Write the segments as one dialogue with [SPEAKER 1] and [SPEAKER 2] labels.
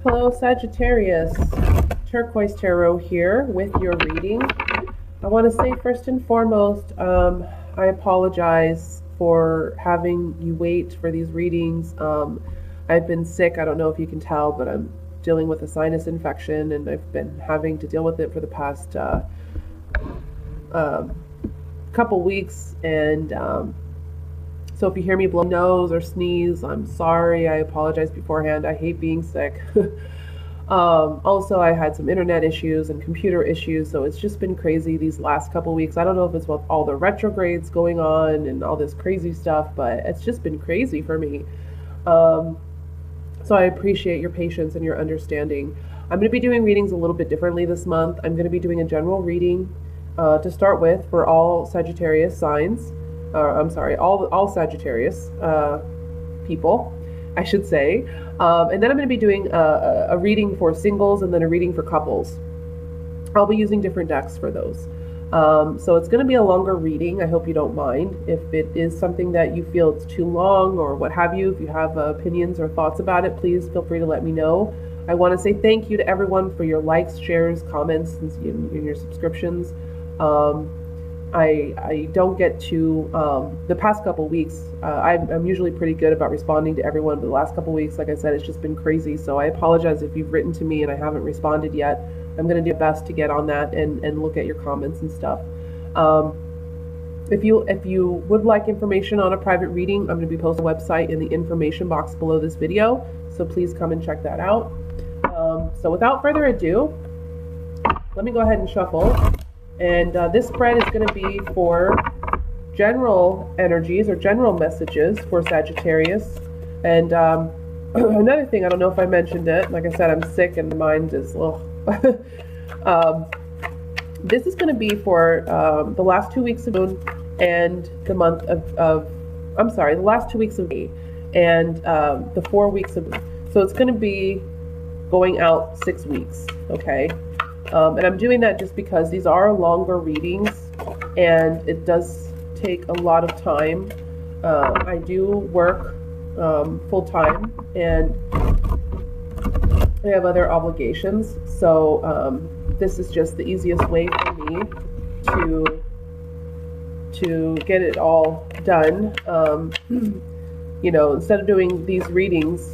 [SPEAKER 1] Hello Sagittarius, Turquoise Tarot here with your reading. I want to say first and foremost, I apologize for having you wait for these readings. I've been sick, I don't know if you can tell, but I'm dealing with a sinus infection and I've been having to deal with it for the past couple weeks, and so if you hear me blow nose or sneeze, I'm sorry. I apologize beforehand. I hate being sick. Also, I had some internet issues and computer issues, so it's just been crazy these last couple weeks. I don't know if it's with all the retrogrades going on and all this crazy stuff, but it's just been crazy for me. So I appreciate your patience and your understanding. I'm going to be doing readings a little bit differently this month. I'm going to be doing a general reading to start with for all Sagittarius signs. I'm sorry, all Sagittarius people, I should say. And then I'm going to be doing a reading for singles and then a reading for couples. I'll be using different decks for those. So it's going to be a longer reading. I hope you don't mind. If it is something that you feel it's too long or what have you, if you have opinions or thoughts about it, please feel free to let me know. I want to say thank you to everyone for your likes, shares, comments, and your subscriptions. I don't get to, the past couple weeks, I'm usually pretty good about responding to everyone, but the last couple weeks, like I said, it's just been crazy. So I apologize if you've written to me and I haven't responded yet. I'm going to do my best to get on that and look at your comments and stuff. If you would like information on a private reading, I'm going to be posting a website in the information box below this video. So please come and check that out. So without further ado, let me go ahead and shuffle. And this spread is going to be for general energies or general messages for Sagittarius. And another thing, I don't know if I mentioned it, like I said, I'm sick and the mind is, this is going to be for the last 2 weeks of June and the month of the last 2 weeks of May and the 4 weeks of, so it's going to be going out 6 weeks, okay? And I'm doing that just because these are longer readings and it does take a lot of time. I do work full-time and I have other obligations. So this is just the easiest way for me to get it all done. You know, instead of doing these readings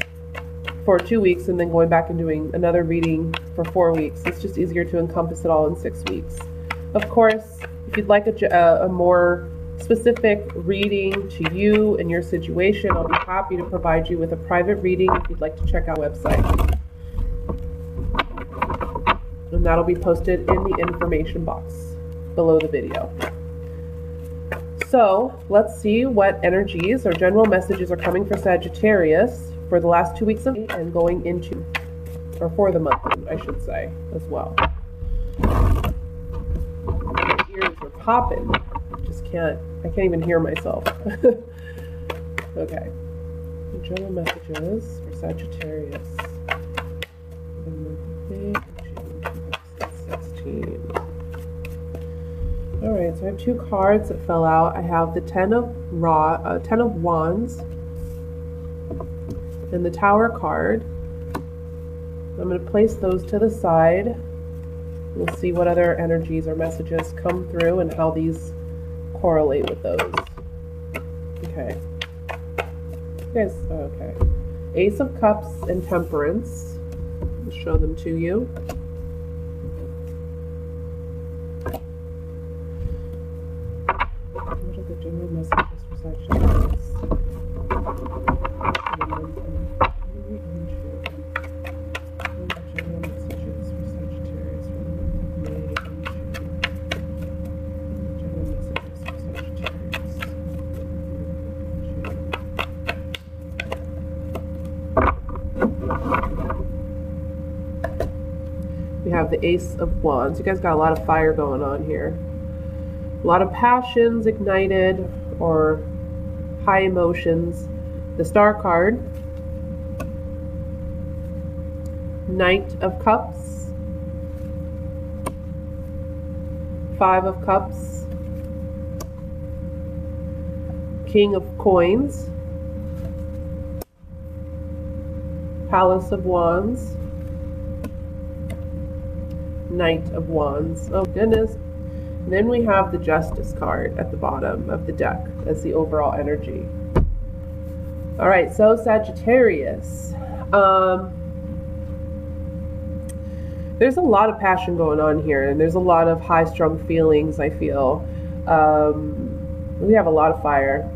[SPEAKER 1] for 2 weeks and then going back and doing another reading for 4 weeks, it's just easier to encompass it all in 6 weeks. Of course, if you'd like a more specific reading to you and your situation, I'll be happy to provide you with a private reading if you'd like to check out our website. And that'll be posted in the information box below the video. So let's see what energies or general messages are coming for Sagittarius for the last 2 weeks of May and going into, or for the month, I should say, as well. My ears are popping. I can't even hear myself. Okay. General messages for Sagittarius. The month of May, June 2016. Alright, so I have 2 cards that fell out. I have the Ten of Wands and the Tower card. I'm going to place those to the side. We'll see what other energies or messages come through and how these correlate with those. Okay. Yes, okay. Ace of Cups and Temperance. I'll show them to you. What are the general messages for Sagittarius? We have the Ace of Wands. You guys got a lot of fire going on here. A lot of passions ignited or high emotions. The Star card. Knight of Cups. 5 of Cups. King of Coins. Palace of Wands. Knight of Wands. Oh goodness. And then we have the Justice card at the bottom of the deck as the overall energy. All right, so Sagittarius. There's a lot of passion going on here, and there's a lot of high-strung feelings, I feel. We have a lot of fire.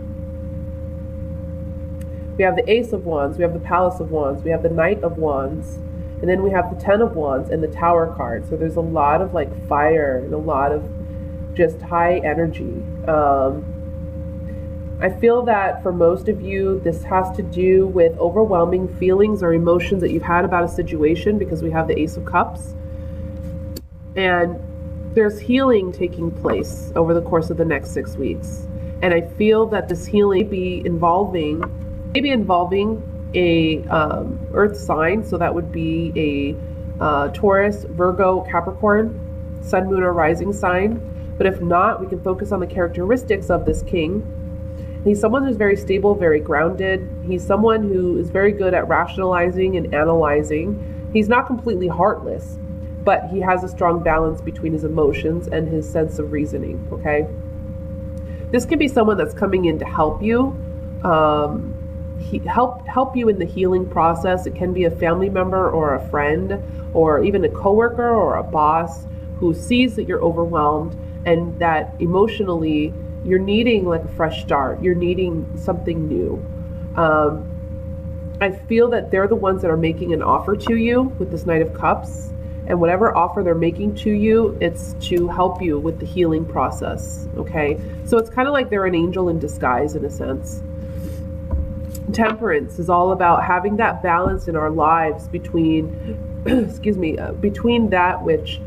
[SPEAKER 1] We have the Ace of Wands, we have the Palace of Wands, we have the Knight of Wands, and then we have the Ten of Wands and the Tower card. So there's a lot of like fire and a lot of just high energy. I feel that for most of you, this has to do with overwhelming feelings or emotions that you've had about a situation, because we have the Ace of Cups. And there's healing taking place over the course of the next 6 weeks. And I feel that this healing may be involving a earth sign. So that would be a Taurus, Virgo, Capricorn, sun, moon, or rising sign. But if not, we can focus on the characteristics of this king. He's someone who's very stable, very grounded. He's someone who is very good at rationalizing and analyzing. He's not completely heartless, but he has a strong balance between his emotions and his sense of reasoning, okay? This can be someone that's coming in to help you, help you in the healing process. It can be a family member or a friend or even a coworker or a boss who sees that you're overwhelmed and that emotionally you're needing like a fresh start. You're needing something new. I feel that they're the ones that are making an offer to you with this Knight of Cups. And whatever offer they're making to you, it's to help you with the healing process, okay? So it's kind of like they're an angel in disguise in a sense. Temperance is all about having that balance in our lives between, between that which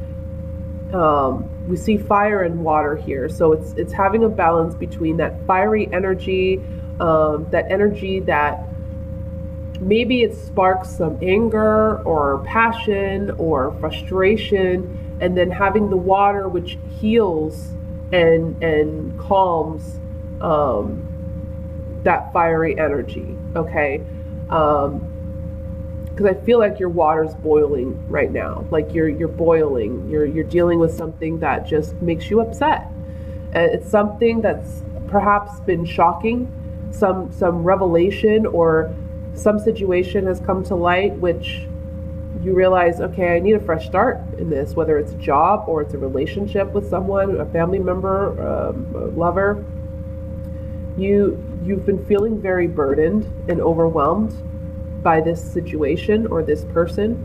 [SPEAKER 1] we see fire and water here. So it's having a balance between that fiery energy, that energy that maybe it sparks some anger or passion or frustration, and then having the water which heals and calms that fiery energy, okay? Because I feel like your water's boiling right now. Like you're boiling. You're dealing with something that just makes you upset. It's something that's perhaps been shocking, some revelation or some situation has come to light, which you realize, okay, I need a fresh start in this, whether it's a job or it's a relationship with someone, a family member, a lover. You've been feeling very burdened and overwhelmed by this situation or this person,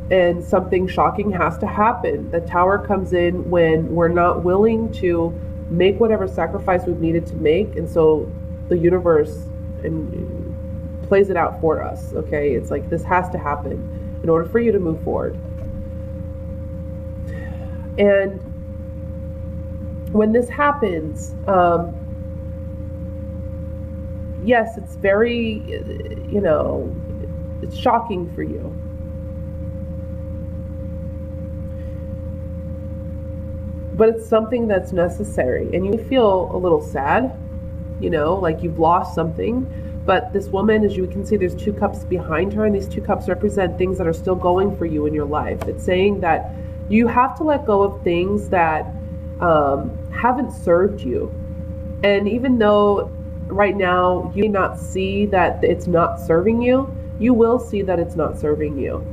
[SPEAKER 1] and something shocking has to happen. The Tower comes in when we're not willing to make whatever sacrifice we've needed to make, and so the universe plays it out for us, okay? It's like this has to happen in order for you to move forward. And when this happens, yes, it's very, it's shocking for you. But it's something that's necessary. And you feel a little sad, like you've lost something. But this woman, as you can see, there's 2 cups behind her, and these 2 cups represent things that are still going for you in your life. It's saying that you have to let go of things that haven't served you. And even though right now you may not see that it's not serving you, you will see that it's not serving you.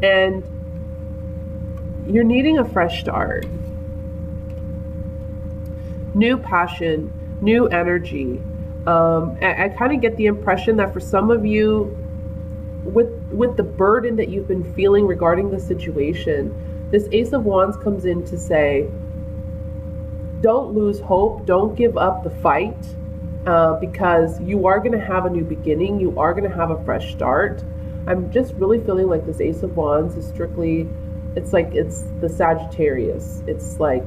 [SPEAKER 1] And you're needing a fresh start. New passion, new energy. I kind of get the impression that for some of you, with the burden that you've been feeling regarding the situation, this Ace of Wands comes in to say, don't lose hope, don't give up the fight, because you are going to have a new beginning, you are going to have a fresh start. I'm just really feeling like this Ace of Wands is strictly, it's like it's the Sagittarius. It's like,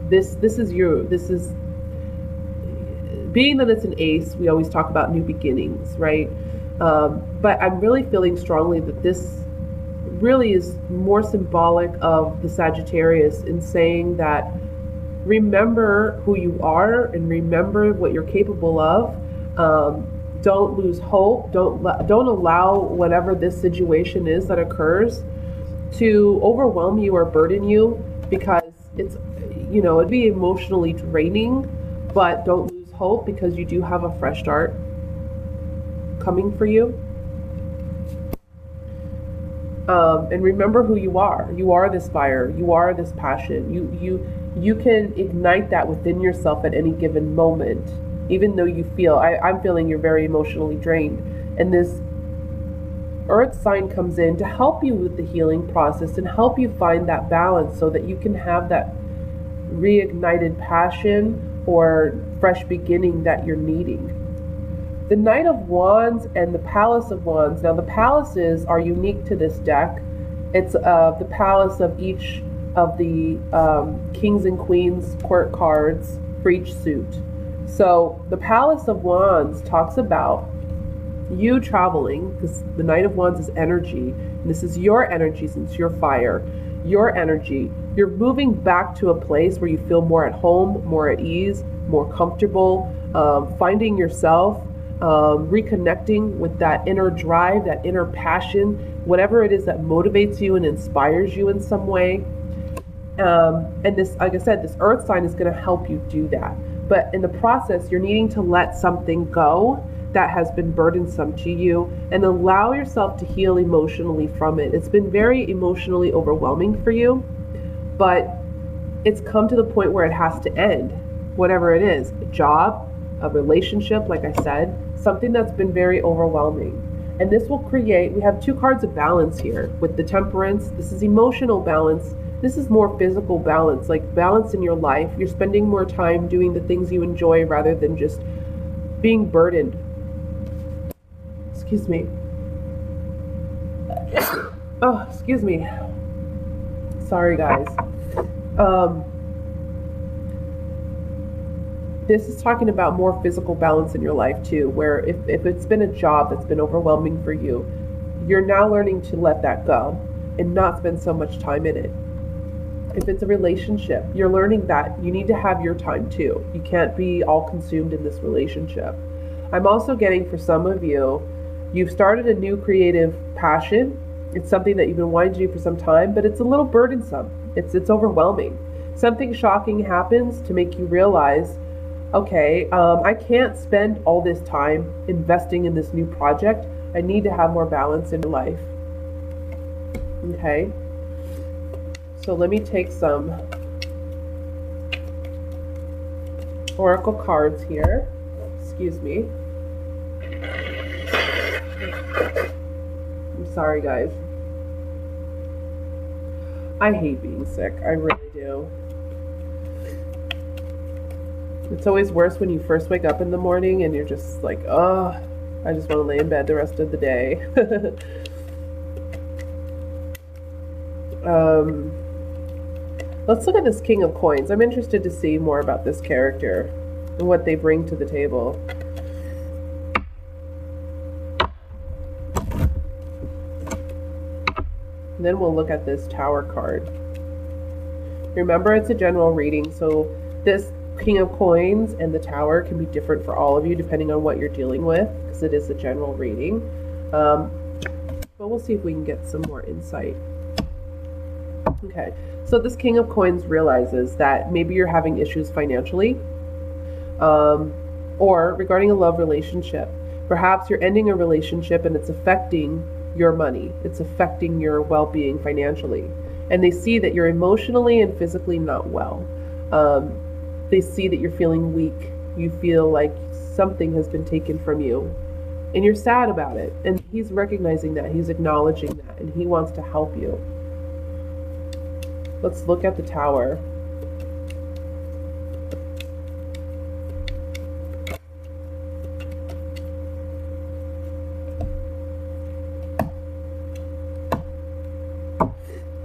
[SPEAKER 1] this is being that it's an ace, we always talk about new beginnings, right? But I'm really feeling strongly that this really is more symbolic of the Sagittarius in saying that remember who you are and remember what you're capable of. don't lose hope. Don't allow whatever this situation is that occurs to overwhelm you or burden you, because it's, it'd be emotionally draining. But don't lose hope, because you do have a fresh start coming for you. And remember who you are. You are this fire. You are this passion. You can ignite that within yourself at any given moment, even though you feel, I'm feeling you're very emotionally drained. And this earth sign comes in to help you with the healing process and help you find that balance so that you can have that reignited passion or fresh beginning that you're needing. The Knight of Wands and the Palace of Wands. Now, the palaces are unique to this deck. It's the palace of each of the kings and queens court cards for each suit. So the Palace of Wands talks about you traveling, because the Knight of Wands is energy, and this is your energy since you're fire. Your energy. You're moving back to a place where you feel more at home, more at ease, more comfortable, finding yourself, reconnecting with that inner drive, that inner passion, whatever it is that motivates you and inspires you in some way. And this, like I said, this earth sign is going to help you do that. But in the process, you're needing to let something go that has been burdensome to you and allow yourself to heal emotionally from it. It's been very emotionally overwhelming for you, but it's come to the point where it has to end, whatever it is, a job, a relationship, like I said, something that's been very overwhelming. And this will create, we have two cards of balance here with the Temperance. This is emotional balance. This is more physical balance, like balance in your life. You're spending more time doing the things you enjoy rather than just being burdened. Excuse me. Oh, excuse me. Sorry, guys. This is talking about more physical balance in your life too, where if it's been a job that's been overwhelming for you, you're now learning to let that go and not spend so much time in it. If it's a relationship, you're learning that you need to have your time too. You can't be all consumed in this relationship. I'm also getting, for some of you, you've started a new creative passion. It's something that you've been wanting to do for some time, but it's a little burdensome. It's overwhelming. Something shocking happens to make you realize, okay, I can't spend all this time investing in this new project. I need to have more balance in life. Okay. So let me take some oracle cards here. Excuse me. I'm sorry, guys. I hate being sick. I really do. It's always worse when you first wake up in the morning and you're just like, oh, I just want to lay in bed the rest of the day. Let's look at this King of Coins. I'm interested to see more about this character and what they bring to the table. And then we'll look at this Tower card. Remember, it's a general reading, so this King of Coins and the Tower can be different for all of you depending on what you're dealing with, because it is a general reading. But we'll see if we can get some more insight. Okay, so this King of Coins realizes that maybe you're having issues financially, or regarding a love relationship. Perhaps you're ending a relationship and it's affecting your money. It's affecting your well-being financially. And they see that you're emotionally and physically not well. They see that you're feeling weak. You feel like something has been taken from you. And you're sad about it. And he's recognizing that. He's acknowledging that. And he wants to help you. Let's look at the Tower.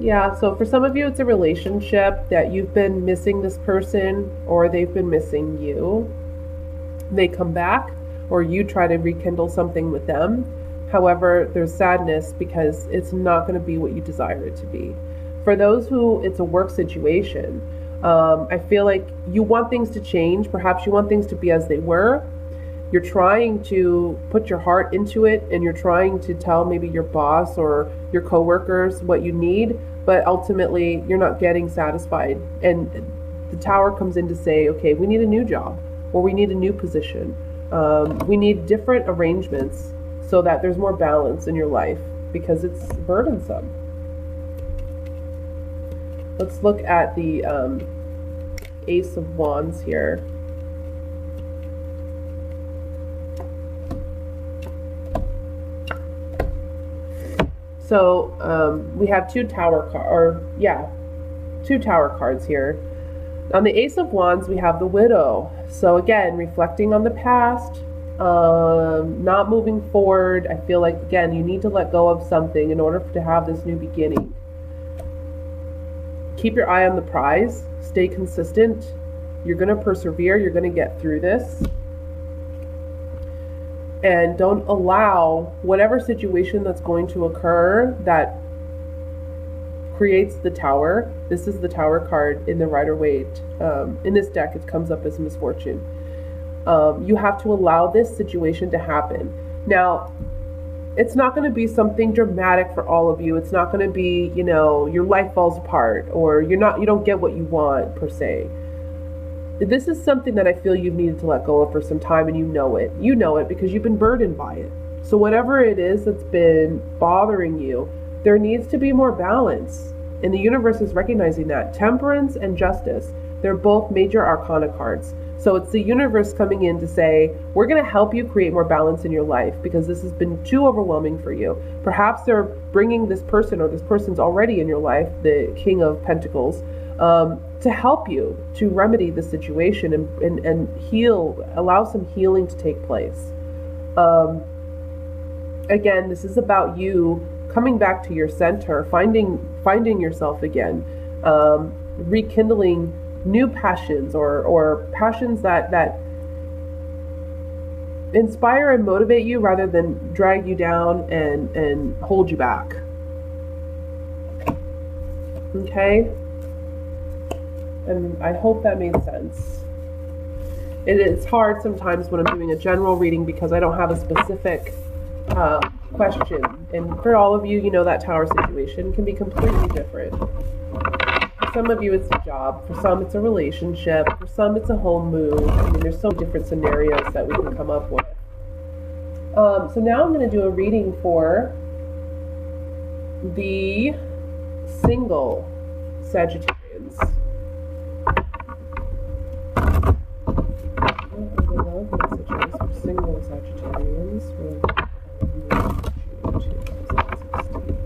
[SPEAKER 1] Yeah, so for some of you, it's a relationship that you've been missing this person or they've been missing you. They come back or you try to rekindle something with them. However, there's sadness because it's not going to be what you desire it to be. For those who it's a work situation, I feel like you want things to change. Perhaps you want things to be as they were. You're trying to put your heart into it, and you're trying to tell maybe your boss or your coworkers what you need, but ultimately you're not getting satisfied. And the Tower comes in to say, okay, we need a new job, or we need a new position. We need different arrangements so that there's more balance in your life, because it's burdensome. Let's look at the Ace of Wands here. So we have two tower cards here. On the Ace of Wands, we have the Widow. So again, reflecting on the past, not moving forward. I feel like, again, you need to let go of something in order to have this new beginning. Keep your eye on the prize. Stay consistent. You're going to persevere. You're going to get through this. And don't allow whatever situation that's going to occur that creates the Tower. This is the Tower card in the Rider-Waite. In this deck, it comes up as misfortune. You have to allow this situation to happen. Now, it's not going to be something dramatic for all of you. It's not going to be, you know, your life falls apart, or you don't get what you want per se. This is something that I feel you've needed to let go of for some time, and you know it. You know it because you've been burdened by it. So whatever it is that's been bothering you, there needs to be more balance. And the universe is recognizing that. Temperance and Justice, they're both major arcana cards. So it's the universe coming in to say, we're going to help you create more balance in your life because this has been too overwhelming for you. Perhaps they're bringing this person, or this person's already in your life, the King of Pentacles, to help you to remedy the situation and heal, allow some healing to take place. Again, this is about you coming back to your center, finding yourself again, rekindling new passions or passions that inspire and motivate you rather than drag you down and hold you back. Okay? And I hope that made sense. It's hard sometimes when I'm doing a general reading because I don't have a specific question. And for all of you, you know that Tower situation can be completely different. For some of you, it's a job. For some, it's a relationship. For some, it's a home move. I mean, there's so many different scenarios that we can come up with. So now I'm going to do a reading for the single Sagittarians. Messages for single Sagittarians for June 2016.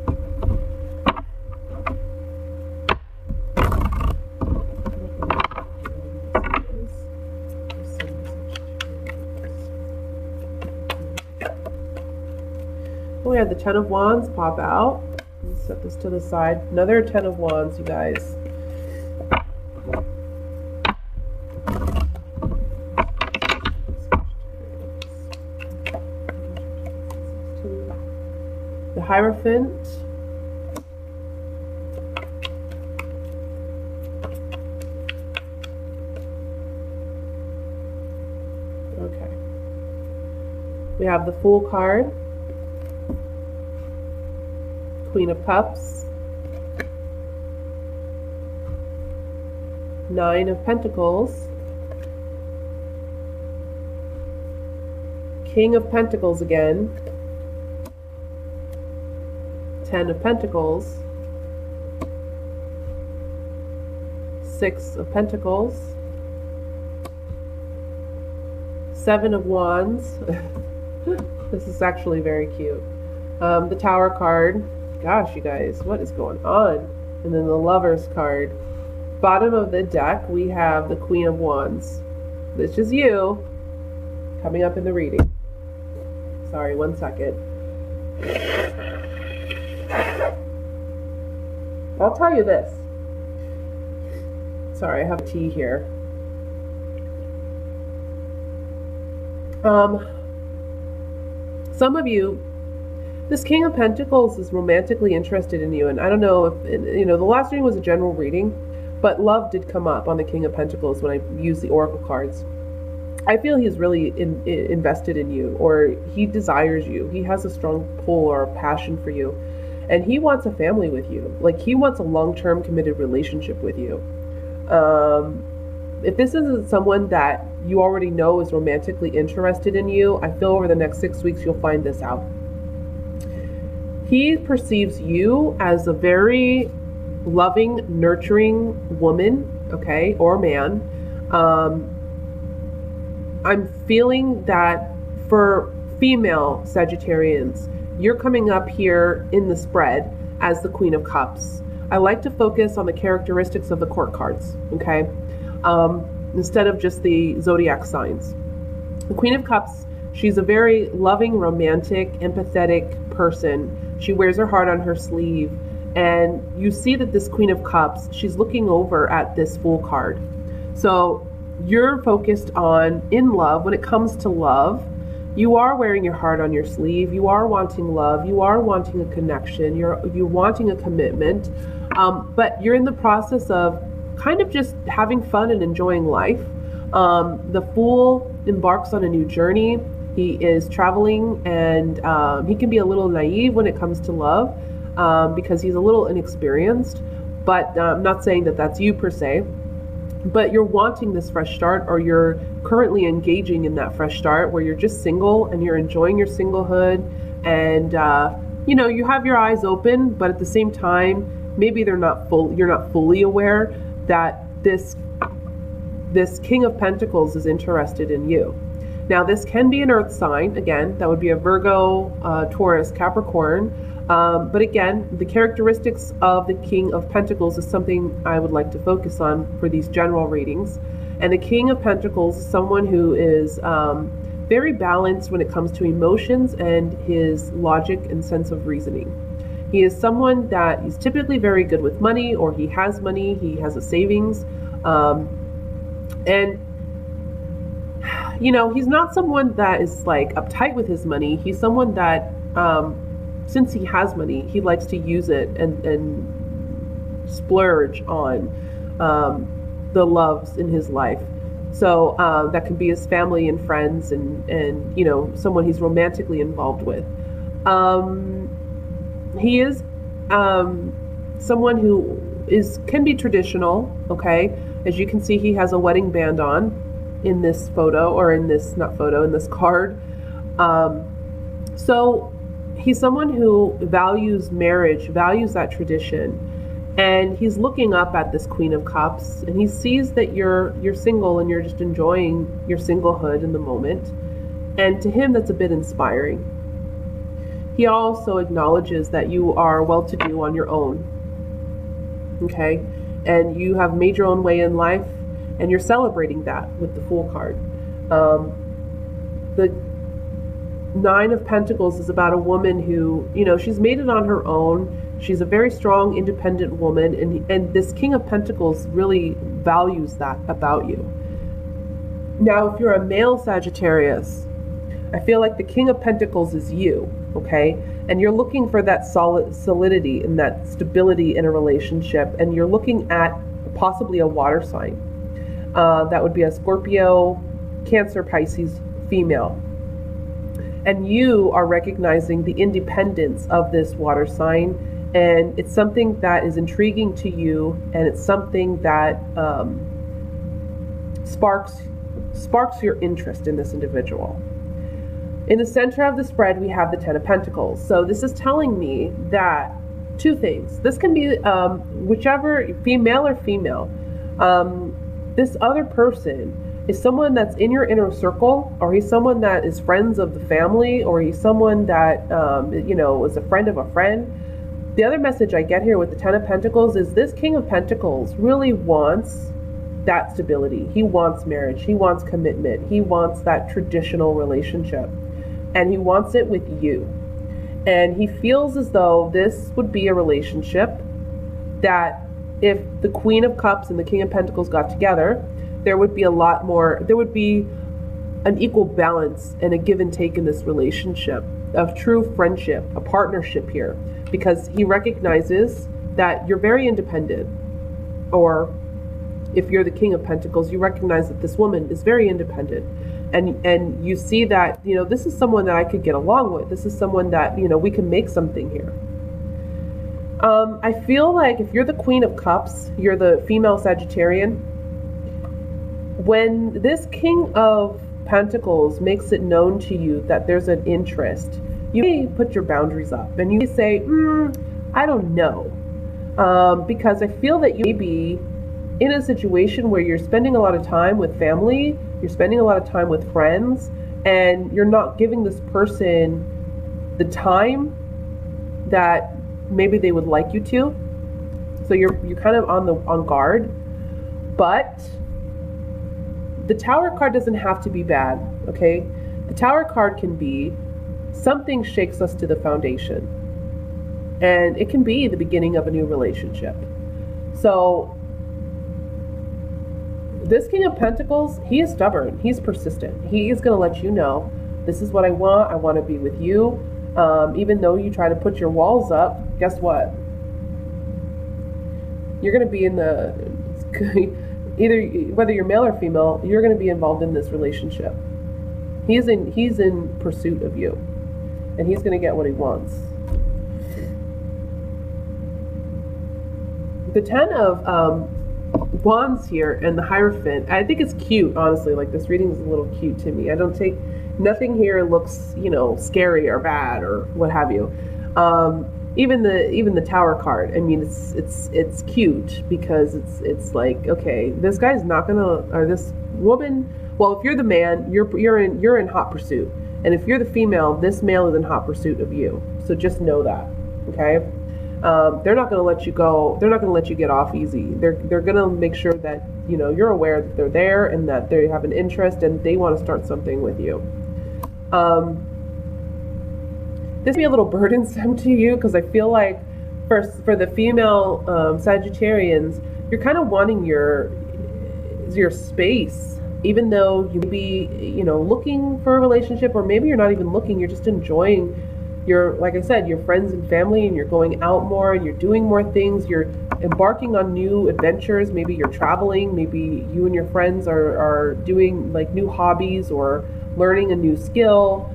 [SPEAKER 1] We have the Ten of Wands pop out. Let's set this to the side. Another Ten of Wands, you guys. The Hierophant. Okay. We have the Fool card. Queen of Cups, Nine of Pentacles, King of Pentacles again, Ten of Pentacles, Six of Pentacles, Seven of Wands. This is actually very cute. The Tower card. Gosh, you guys, what is going on? And then the Lovers card. Bottom of the deck, we have the Queen of Wands. This is you coming up in the reading. Sorry, 1 second. I'll tell you this. Sorry, I have tea here. Some of you, this King of Pentacles is romantically interested in you, and I don't know if, you know, the last reading was a general reading, but love did come up on the King of Pentacles when I used the Oracle cards. I feel he's really invested in you, or he desires you. He has a strong pull or a passion for you, and he wants a family with you. Like, he wants a long-term committed relationship with you. If this isn't someone that you already know is romantically interested in you, I feel over the next 6 weeks you'll find this out. He perceives you as a very loving, nurturing woman, okay, or man. I'm feeling that for female Sagittarians, you're coming up here in the spread as the Queen of Cups. I like to focus on the characteristics of the court cards, okay? Instead of just the zodiac signs. The Queen of Cups, she's a very loving, romantic, empathetic person. She wears her heart on her sleeve. And you see that this Queen of Cups, she's looking over at this Fool card. So you're focused on in love. When it comes to love, you are wearing your heart on your sleeve. You are wanting love. You are wanting a connection. You're wanting a commitment. But you're in the process of kind of just having fun and enjoying life. The Fool embarks on a new journey. He is traveling, and he can be a little naive when it comes to love, because he's a little inexperienced. But I'm not saying that that's you per se. But you're wanting this fresh start, or you're currently engaging in that fresh start where you're just single and you're enjoying your singlehood, and you have your eyes open, but at the same time, maybe you're not fully aware that this King of Pentacles is interested in you. Now, this can be an earth sign. Again, that would be a Virgo, Taurus, Capricorn. But again, the characteristics of the King of Pentacles is something I would like to focus on for these general readings. And the King of Pentacles is someone who is very balanced when it comes to emotions and his logic and sense of reasoning. He is someone that is typically very good with money, or he has money, he has a savings. And he's not someone that is like uptight with his money. He's someone that since he has money, he likes to use it and splurge on the loves in his life. So that could be his family and friends, and someone he's romantically involved with. He is someone who can be traditional, okay? As you can see, he has a wedding band on in this photo, or in this card. So he's someone who values marriage, values that tradition, and he's looking up at this Queen of Cups, and he sees that you're single and you're just enjoying your singlehood in the moment. And to him, that's a bit inspiring. He also acknowledges that you are well-to-do on your own, okay? And you have made your own way in life, and you're celebrating that with the Fool card. The Nine of Pentacles is about a woman who, she's made it on her own. She's a very strong, independent woman, and this King of Pentacles really values that about you. Now, if you're a male Sagittarius, I feel like the King of Pentacles is you, okay? And you're looking for that solidity and that stability in a relationship, and you're looking at possibly a water sign. That would be a Scorpio, Cancer, Pisces, female. And you are recognizing the independence of this water sign, and it's something that is intriguing to you, and it's something that sparks your interest in this individual. In the center of the spread, we have the Ten of Pentacles. So this is telling me that two things. This can be whichever, male or female. This other person is someone that's in your inner circle, or he's someone that is friends of the family, or he's someone that, is a friend of a friend. The other message I get here with the Ten of Pentacles is this King of Pentacles really wants that stability. He wants marriage. He wants commitment. He wants that traditional relationship. And he wants it with you. And he feels as though this would be a relationship that if the Queen of Cups and the King of Pentacles got together, there would be an equal balance and a give and take in this relationship of true friendship, a partnership here, because he recognizes that you're very independent. Or if you're the King of Pentacles, you recognize that this woman is very independent. and you see that, you know, this is someone that I could get along with. This is someone that, you know, we can make something here. I feel like if you're the Queen of Cups, you're the female Sagittarian, when this King of Pentacles makes it known to you that there's an interest, you may put your boundaries up and you may say, I don't know. Because I feel that you may be in a situation where you're spending a lot of time with family, you're spending a lot of time with friends, and you're not giving this person the time that maybe they would like you to. So you're kind of on guard. But the Tower card doesn't have to be bad, okay? The Tower card can be something shakes us to the foundation. And it can be the beginning of a new relationship. So this King of Pentacles, he is stubborn. He's persistent. He is going to let you know, this is what I want. I want to be with you. Even though you try to put your walls up, guess what? You're going to be in the, either whether you're male or female, you're going to be involved in this relationship. He's in pursuit of you, and he's going to get what he wants. The Ten of Wands here and the Hierophant, I think it's cute, honestly. Like, this reading is a little cute to me. I don't take, nothing here looks, you know, scary or bad or what have you. Even the Tower card, I mean, it's cute because it's like, okay, this guy's not gonna, or this woman, well, if you're the man, you're in hot pursuit, and if you're the female, this male is in hot pursuit of you. So just know that, okay? They're not going to let you go. They're not going to let you get off easy. They're going to make sure that, you know, you're aware that they're there and that they have an interest and they want to start something with you. This may be a little burdensome to you because I feel like for the female Sagittarians, you're kind of wanting your space, even though you may be, you know, looking for a relationship, or maybe you're not even looking. You're just enjoying your, like I said, your friends and family, and you're going out more and you're doing more things. You're embarking on new adventures. Maybe you're traveling. Maybe you and your friends are doing like new hobbies or learning a new skill.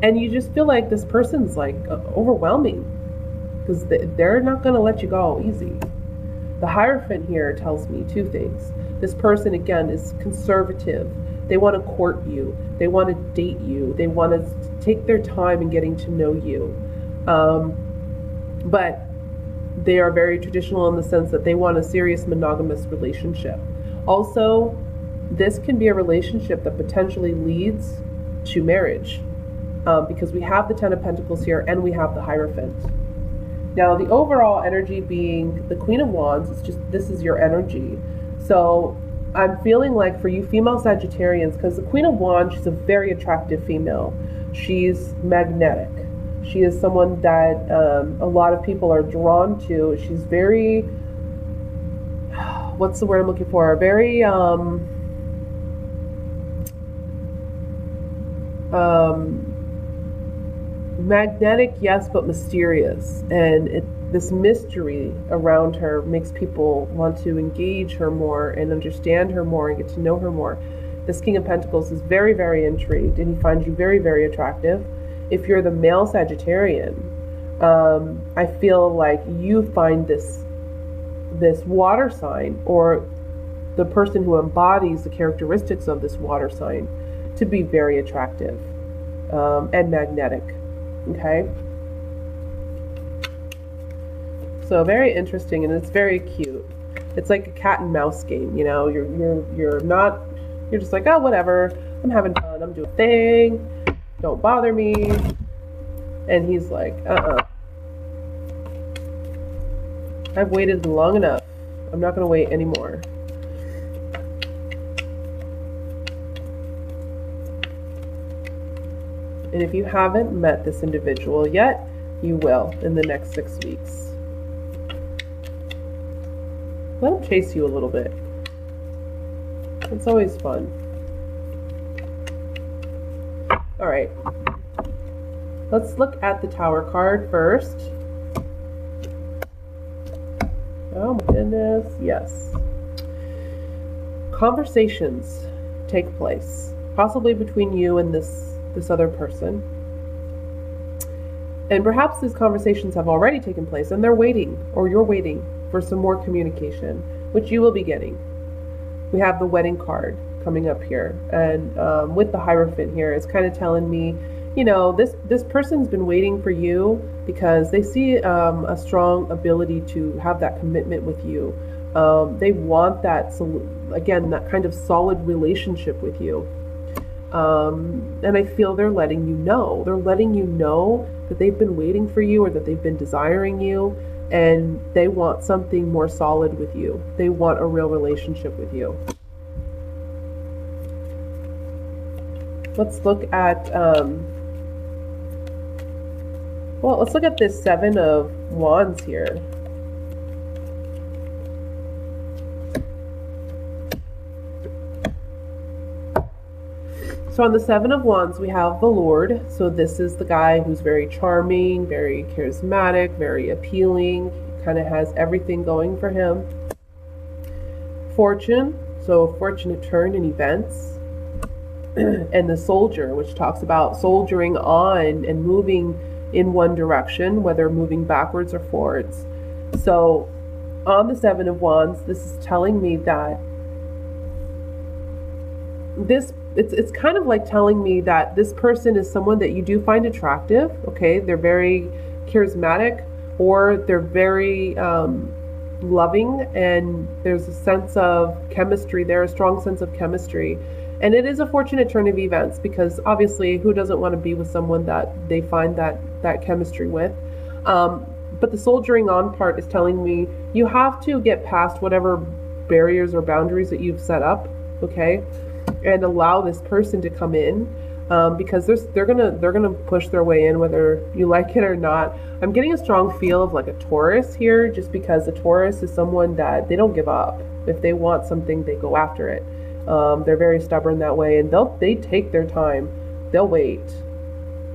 [SPEAKER 1] And you just feel like this person's like overwhelming because they're not going to let you go easy. The Hierophant here tells me two things. This person, again, is conservative. They want to court you. They want to date you. They want to take their time in getting to know you. But they are very traditional in the sense that they want a serious monogamous relationship. Also, this can be a relationship that potentially leads to marriage, because we have the Ten of Pentacles here and we have the Hierophant. Now, the overall energy being the Queen of Wands, it's just, this is your energy. So I'm feeling like for you female Sagittarians, because the Queen of Wands, she's a very attractive female. She's magnetic. She is someone that a lot of people are drawn to. She's very, what's the word I'm looking for? Very, magnetic, yes, but mysterious. And this mystery around her makes people want to engage her more and understand her more and get to know her more. This King of Pentacles is very, very intrigued, and he finds you very, very attractive. If you're the male Sagittarian, I feel like you find this water sign, or the person who embodies the characteristics of this water sign, to be very attractive and magnetic. Okay, so very interesting, and it's very cute. It's like a cat and mouse game, you know. You're just like, oh, whatever, I'm having fun, I'm doing a thing, don't bother me. And he's like, I've waited long enough. I'm not gonna wait anymore. And if you haven't met this individual yet, you will in the next 6 weeks. Let him chase you a little bit. It's always fun. All right. Let's look at the Tower card first. Oh my goodness, yes. Conversations take place. possibly between you and this other person. And perhaps these conversations have already taken place and they're waiting, or you're waiting for some more communication, which you will be getting. We have the wedding card coming up here, and with the Hierophant here, it's kind of telling me, you know, this person's been waiting for you because they see a strong ability to have that commitment with you. They want that, again, that kind of solid relationship with you. And I feel they're letting you know. They're letting you know that they've been waiting for you, or that they've been desiring you, and they want something more solid with you. They want a real relationship with you. Let's look at, well, let's look at this Seven of Wands here. So on the Seven of Wands, we have the Lord. So this is the guy who's very charming, very charismatic, very appealing, kind of has everything going for him. Fortune, so a fortunate turn in events. And the Soldier, which talks about soldiering on and moving in one direction, whether moving backwards or forwards. So on the Seven of Wands, this is telling me that it's kind of like telling me that this person is someone that you do find attractive. Okay, they're very charismatic, or they're very loving, and there's a sense of chemistry there, a strong sense of chemistry. And it is a fortunate turn of events, because obviously who doesn't want to be with someone that they find that chemistry with. But the soldiering on part is telling me you have to get past whatever barriers or boundaries that you've set up, okay, and allow this person to come in, because they're gonna push their way in whether you like it or not. I'm getting a strong feel of like a Taurus here, just because a Taurus is someone that they don't give up. If they want something, they go after it. They're very stubborn that way, and they take their time. They'll wait.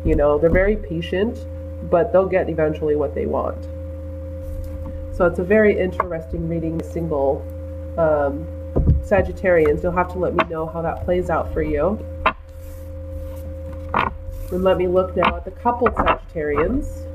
[SPEAKER 1] You know, they're very patient, but they'll get eventually what they want. So it's a very interesting reading. Single Sagittarians, you'll have to let me know how that plays out for you. And let me look now at the coupled Sagittarians.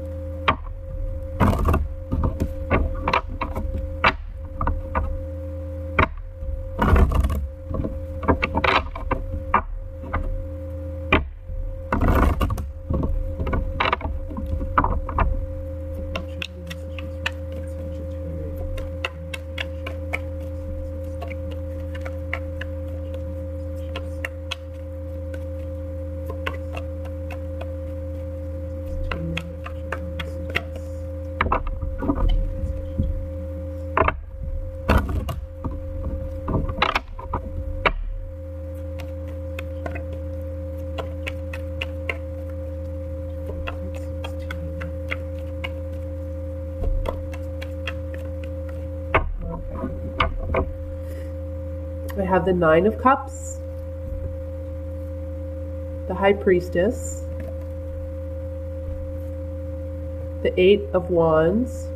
[SPEAKER 1] I have the Nine of Cups, the High Priestess, the Eight of Wands,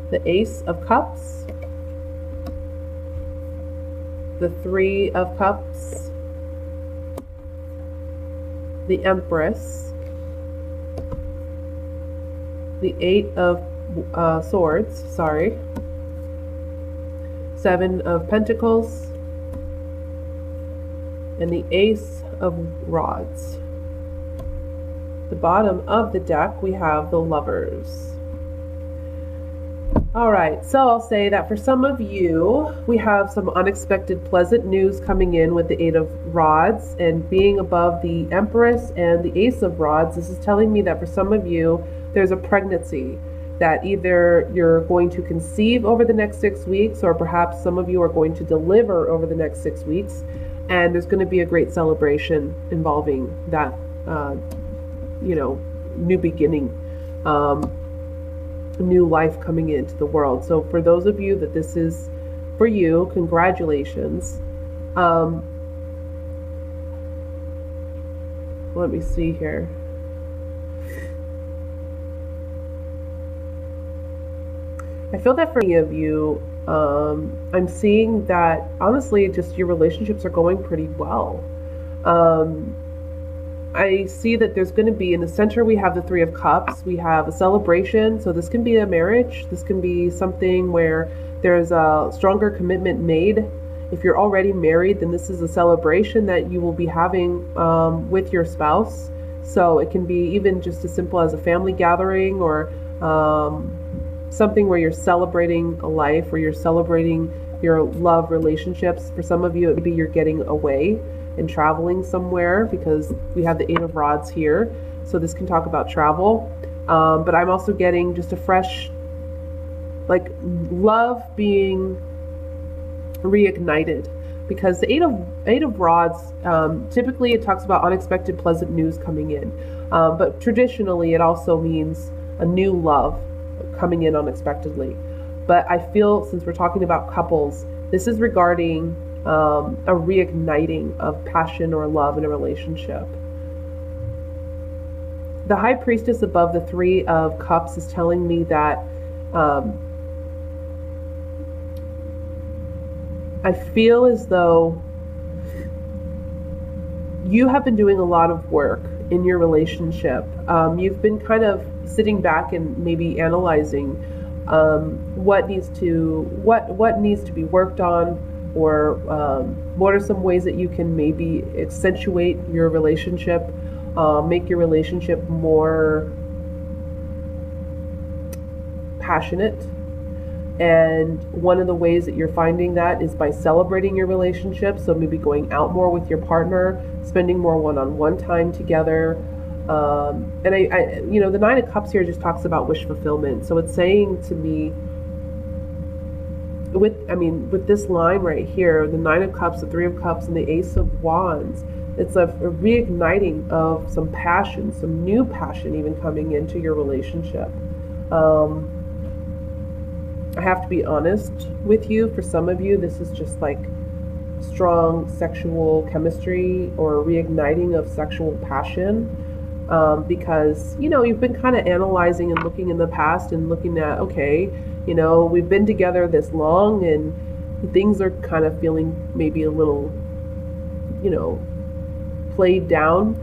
[SPEAKER 1] the Ace of Cups, the Three of Cups, the Empress, the Eight of Swords, Seven of Pentacles, and the Ace of Rods. The bottom of the deck, we have the Lovers. All right, so I'll say that for some of you, we have some unexpected pleasant news coming in with the Eight of Rods, and being above the Empress and the Ace of Rods. This is telling me that for some of you, there's a pregnancy that either you're going to conceive over the next 6 weeks, or perhaps some of you are going to deliver over the next 6 weeks. And there's going to be a great celebration involving that, new beginning, new life coming into the world. So for those of you that this is for you, congratulations. Let me see here. I feel that for many of you, I'm seeing that honestly, just your relationships are going pretty well. Um, I see that there's going to be in the center, we have the Three of Cups. We have a celebration. So this can be a marriage. This can be something where there's a stronger commitment made. If you're already married, then this is a celebration that you will be having with your spouse. So it can be even just as simple as a family gathering, or something where you're celebrating a life, or you're celebrating your love relationships. For some of you, maybe you're getting away and traveling somewhere, because we have the Eight of Rods here. So this can talk about travel. But I'm also getting just a fresh, like, love being reignited, because the Eight of Rods, typically it talks about unexpected pleasant news coming in. But traditionally it also means a new love coming in unexpectedly. But I feel, since we're talking about couples, this is regarding a reigniting of passion or love in a relationship. The High Priestess above the Three of Cups is telling me that I feel as though you have been doing a lot of work in your relationship. You've been kind of sitting back and maybe analyzing what needs to be worked on, or what are some ways that you can maybe accentuate your relationship, make your relationship more passionate. And one of the ways that you're finding that is by celebrating your relationship. So maybe going out more with your partner, spending more one-on-one time together. And I the Nine of Cups here just talks about wish fulfillment. So it's saying to me, with this line right here, the Nine of Cups, the Three of Cups, and the Ace of Wands, it's a reigniting of some passion, some new passion even coming into your relationship. I have to be honest with you, for some of you, this is just like strong sexual chemistry or reigniting of sexual passion, because, you've been kind of analyzing and looking in the past and looking at, okay, we've been together this long and things are kind of feeling maybe a little, played down.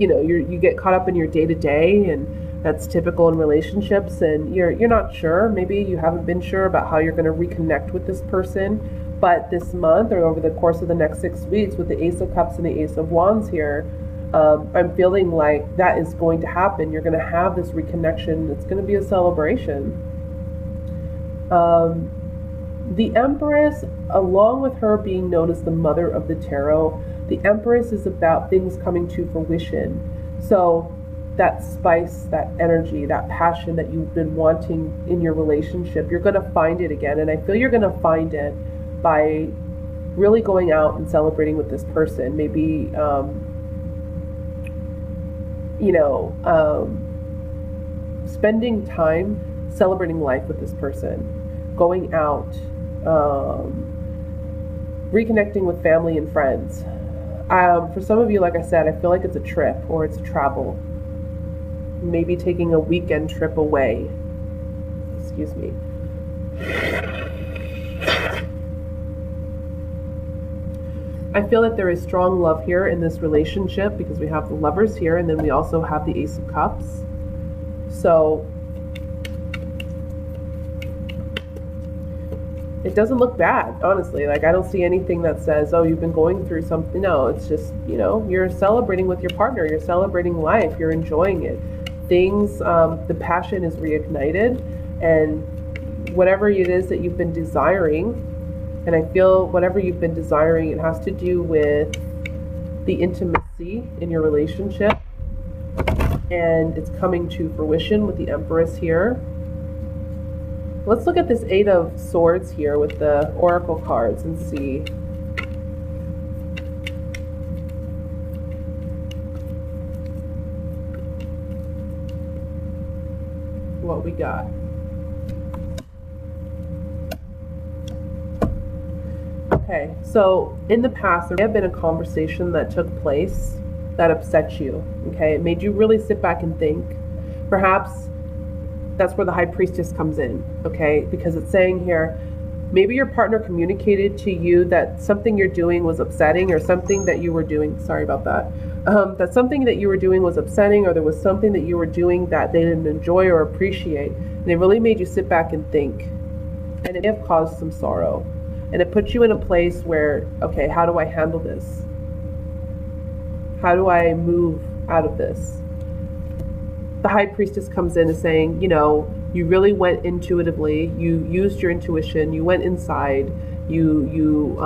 [SPEAKER 1] You get caught up in your day to day, and that's typical in relationships, and you're not sure. Maybe you haven't been sure about how you're going to reconnect with this person. But this month, or over the course of the next 6 weeks, with the Ace of Cups and the Ace of Wands here, I'm feeling like that is going to happen. You're going to have this reconnection. It's going to be a celebration. The Empress, along with her being known as the mother of the tarot, the Empress is about things coming to fruition. So that spice, that energy, that passion that you've been wanting in your relationship, you're going to find it again. And I feel you're going to find it by really going out and celebrating with this person. Maybe, spending time celebrating life with this person, going out, reconnecting with family and friends. For some of you, like I said, I feel like it's a trip or it's travel. Maybe taking a weekend trip away. Excuse me. I feel that there is strong love here in this relationship, because we have the Lovers here, and then we also have the Ace of Cups. So it doesn't look bad, honestly. Like, I don't see anything that says, oh, you've been going through something. No, it's just, you're celebrating with your partner. You're celebrating life. You're enjoying it. Things, the passion is reignited, and whatever it is that you've been desiring, and I feel whatever you've been desiring, it has to do with the intimacy in your relationship, and it's coming to fruition with the Empress here. Let's look at this Eight of Swords here with the Oracle cards and see what we got. Okay, so in the past, there may have been a conversation that took place that upset you. Okay, it made you really sit back and think. Perhaps that's where the High Priestess comes in, okay? Because it's saying here, maybe your partner communicated to you that something you're doing was upsetting, or something that you were doing, sorry about that, that something that you were doing was upsetting, or there was something that you were doing that they didn't enjoy or appreciate. And it really made you sit back and think. And it may have caused some sorrow. And it puts you in a place where, okay, how do I handle this? How do I move out of this? The High Priestess comes in and saying, you know, you really went intuitively, you used your intuition, you went inside, you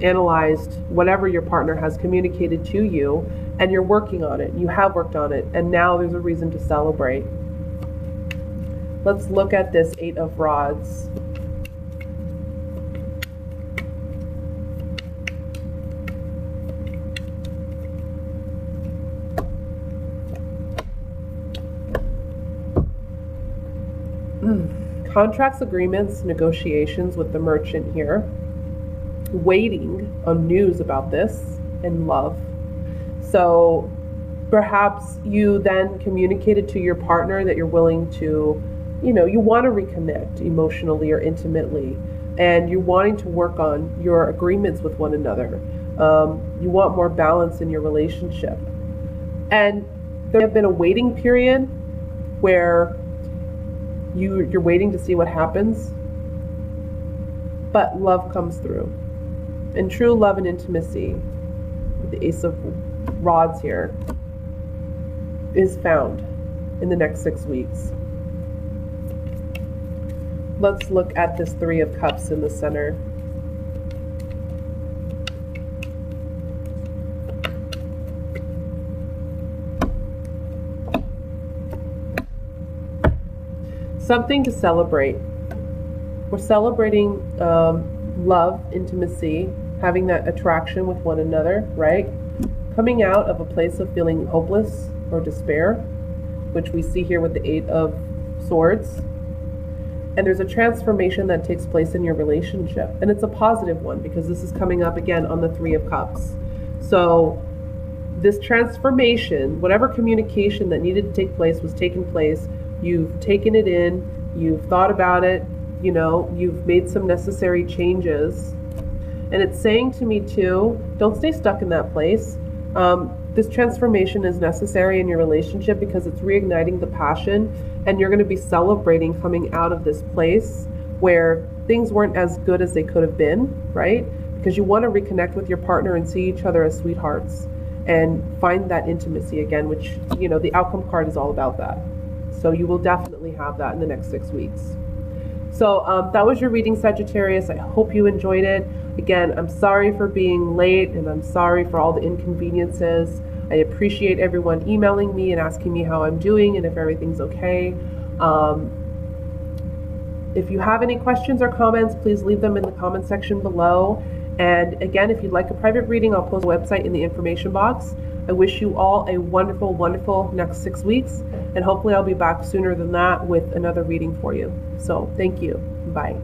[SPEAKER 1] analyzed whatever your partner has communicated to you, and you're working on it. You have worked on it, and now there's a reason to celebrate. Let's look at this Eight of Rods. Contracts, agreements, negotiations with the Merchant here. Waiting on news about this, and love. So perhaps you then communicated to your partner that you're willing to, you know, you want to reconnect emotionally or intimately, and you're wanting to work on your agreements with one another. You want more balance in your relationship. And there have been a waiting period where you're waiting to see what happens, but love comes through. And true love and intimacy, the Ace of Rods here, is found in the next 6 weeks. Let's look at this Three of Cups in the center. Something to celebrate. We're celebrating love, intimacy, having that attraction with one another, right? Coming out of a place of feeling hopeless or despair, which we see here with the Eight of Swords. And there's a transformation that takes place in your relationship. And it's a positive one, because this is coming up again on the Three of Cups. So this transformation, whatever communication that needed to take place was taking place. You've taken it in, you've thought about it, you know, you've made some necessary changes. And it's saying to me too, don't stay stuck in that place. This transformation is necessary in your relationship because it's reigniting the passion, and you're going to be celebrating coming out of this place where things weren't as good as they could have been, right? Because you want to reconnect with your partner and see each other as sweethearts and find that intimacy again, which, you know, the outcome card is all about that. So you will definitely have that in the next 6 weeks. So that was your reading, Sagittarius. I hope you enjoyed it. Again, I'm sorry for being late, and I'm sorry for all the inconveniences. I appreciate everyone emailing me and asking me how I'm doing and if everything's okay. If you have any questions or comments, please leave them in the comment section below. And again, if you'd like a private reading, I'll post a website in the information box. I wish you all a wonderful, wonderful next 6 weeks, and hopefully I'll be back sooner than that with another reading for you. So thank you. Bye.